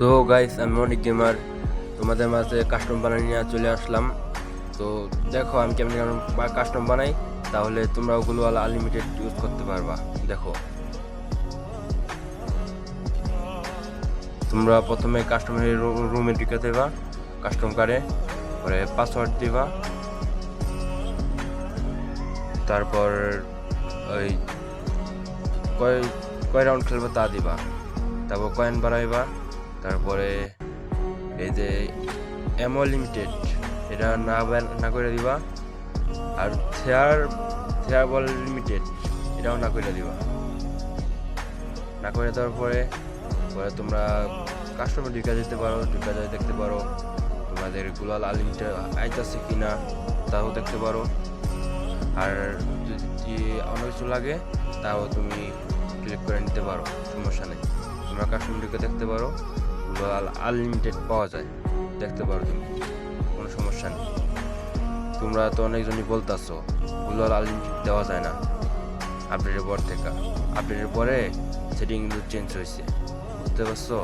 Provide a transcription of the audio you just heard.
তো গাইস, আমি অনেক গেমার তোমাদের মাঝে কাস্টম বানাই নিয়ে চলে আসলাম। তো দেখো আমি কেমন কেমন কাস্টম বানাই, তাহলে তোমরা ওগুলো আনলিমিটেড ইউজ করতে পারবা। দেখো, তোমরা প্রথমে কাস্টমের রুমে ঢুকে দেবা, কাস্টম কারে, পরে পাসওয়ার্ড দিবা, তারপর ওই কয় কয় রাউন্ড খেলবা তা দিবা, তারপর কয়েন বাড়াইবা, তারপরে এই যে এমও লিমিটেড এটা না করে দিবা, আর থেয়ার বল লিমিটেড এটাও না করে দিবা। না করে দেওয়ার পরে পরে তোমরা কাস্টমার ঢুকা যায় দেখতে পারো তোমাদের গুলাল আনলিমিটেড আইতাছে কিনা, তাও দেখতে পারো। আর যদি অনেক কিছু লাগে তাও তুমি ক্লিক করে নিতে পারো, সমস্যা নেই। তোমরা কাস্টমার ঢুকে দেখতে পারো, গুলাল আনলিমিটেড পাওয়া যায়, দেখতে পারো তুমি, কোনো সমস্যা নেই। তোমরা তো অনেকজনই বলতাছো গুলাল আনলিমিটেড দেওয়া যায় না আপডেটের পর থেকে। আপডেটের পরে সেটিংগুলো চেঞ্জ হয়েছে, বুঝতে পারছো?